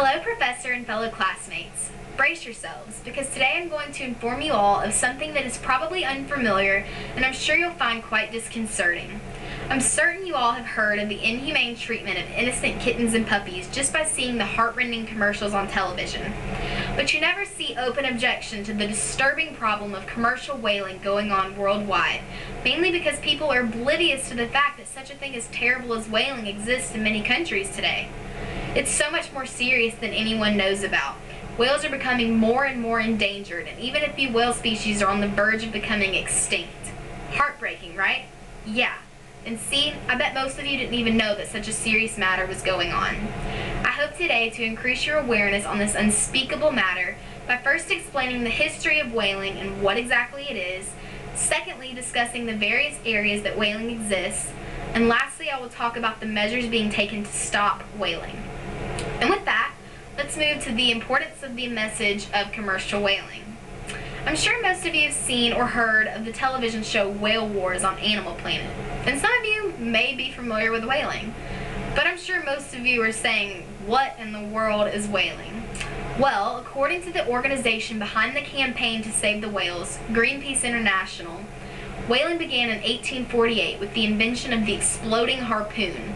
Hello, Professor and fellow classmates. Brace yourselves, because today I'm going to inform you all of something that is probably unfamiliar and I'm sure you'll find quite disconcerting. I'm certain you all have heard of the inhumane treatment of innocent kittens and puppies just by seeing the heartrending commercials on television. But you never see open objection to the disturbing problem of commercial whaling going on worldwide, mainly because people are oblivious to the fact that such a thing as terrible as whaling exists in many countries today. It's so much more serious than anyone knows about. Whales are becoming more and more endangered, and even a few whale species are on the verge of becoming extinct. Heartbreaking, right? Yeah. And see, I bet most of you didn't even know that such a serious matter was going on. I hope today to increase your awareness on this unspeakable matter by first explaining the history of whaling and what exactly it is, secondly discussing the various areas that whaling exists, and lastly I will talk about the measures being taken to stop whaling. And with that, let's move to the importance of the message of commercial whaling. I'm sure most of you have seen or heard of the television show Whale Wars on Animal Planet, and some of you may be familiar with whaling. But I'm sure most of you are saying, what in the world is whaling? Well, according to the organization behind the campaign to save the whales, Greenpeace International, whaling began in 1848 with the invention of the exploding harpoon.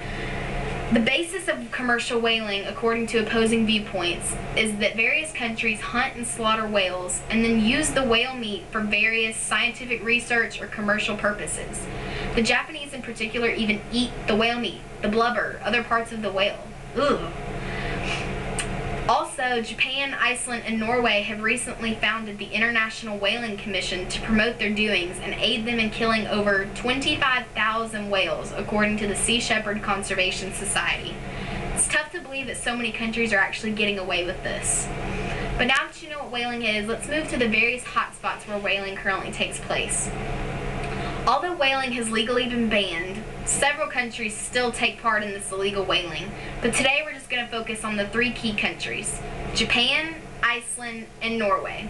The basis of commercial whaling, according to opposing viewpoints, is that various countries hunt and slaughter whales and then use the whale meat for various scientific research or commercial purposes. The Japanese in particular even eat the whale meat, the blubber, other parts of the whale. Ugh. Also, Japan, Iceland, and Norway have recently founded the International Whaling Commission to promote their doings and aid them in killing over 25,000 whales, according to the Sea Shepherd Conservation Society. It's tough to believe that so many countries are actually getting away with this. But now that you know what whaling is, let's move to the various hotspots where whaling currently takes place. Although whaling has legally been banned, several countries still take part in this illegal whaling, but today we're just going to focus on the three key countries: Japan, Iceland, and Norway.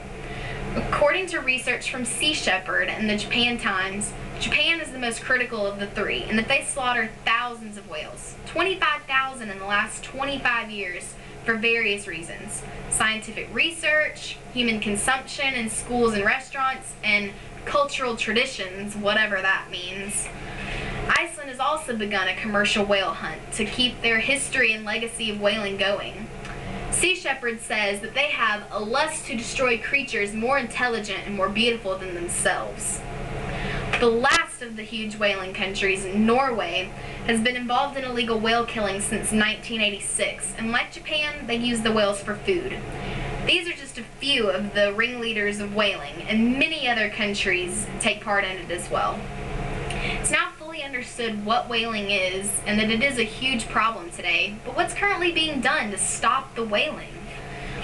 According to research from Sea Shepherd and the Japan Times, Japan is the most critical of the three, and that they slaughter thousands of whales, 25,000 in the last 25 years, for various reasons: scientific research, human consumption in schools and restaurants, and cultural traditions, whatever that means. Iceland has also begun a commercial whale hunt to keep their history and legacy of whaling going. Sea Shepherd says that they have a lust to destroy creatures more intelligent and more beautiful than themselves. The last of the huge whaling countries, Norway, has been involved in illegal whale killing since 1986, and like Japan, they use the whales for food. These are just a few of the ringleaders of whaling, and many other countries take part in it as well. It's now fully understood what whaling is, and that it is a huge problem today, but what's currently being done to stop the whaling?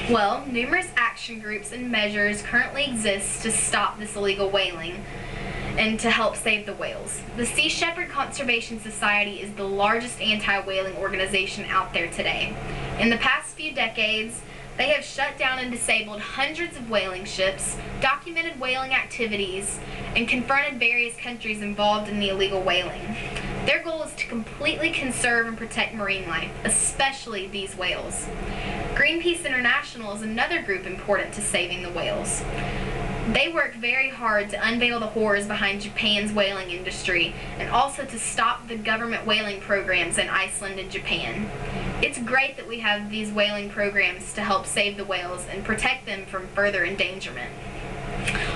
Well, numerous action groups and measures currently exist to stop this illegal whaling and to help save the whales. The Sea Shepherd Conservation Society is the largest anti-whaling organization out there today. In the past few decades, they have shut down and disabled hundreds of whaling ships, documented whaling activities, and confronted various countries involved in the illegal whaling. Their goal is to completely conserve and protect marine life, especially these whales. Greenpeace International is another group important to saving the whales. They work very hard to unveil the horrors behind Japan's whaling industry and also to stop the government whaling programs in Iceland and Japan. It's great that we have these whaling programs to help save the whales and protect them from further endangerment.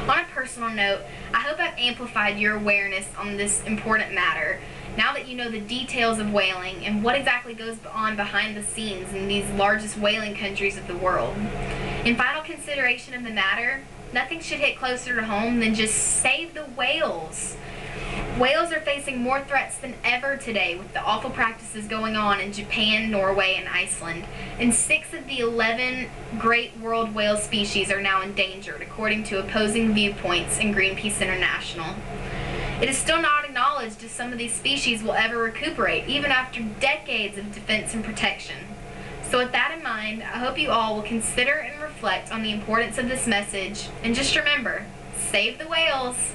On a personal note, I hope I've amplified your awareness on this important matter, now that you know the details of whaling and what exactly goes on behind the scenes in these largest whaling countries of the world. In final consideration of the matter, nothing should hit closer to home than just save the whales. Whales are facing more threats than ever today with the awful practices going on in Japan, Norway, and Iceland. And 6 of the 11 great world whale species are now endangered, according to opposing viewpoints in Greenpeace International. It is still not acknowledged if some of these species will ever recuperate, even after decades of defense and protection. So with that in mind, I hope you all will consider and reflect on the importance of this message, and just remember, save the whales!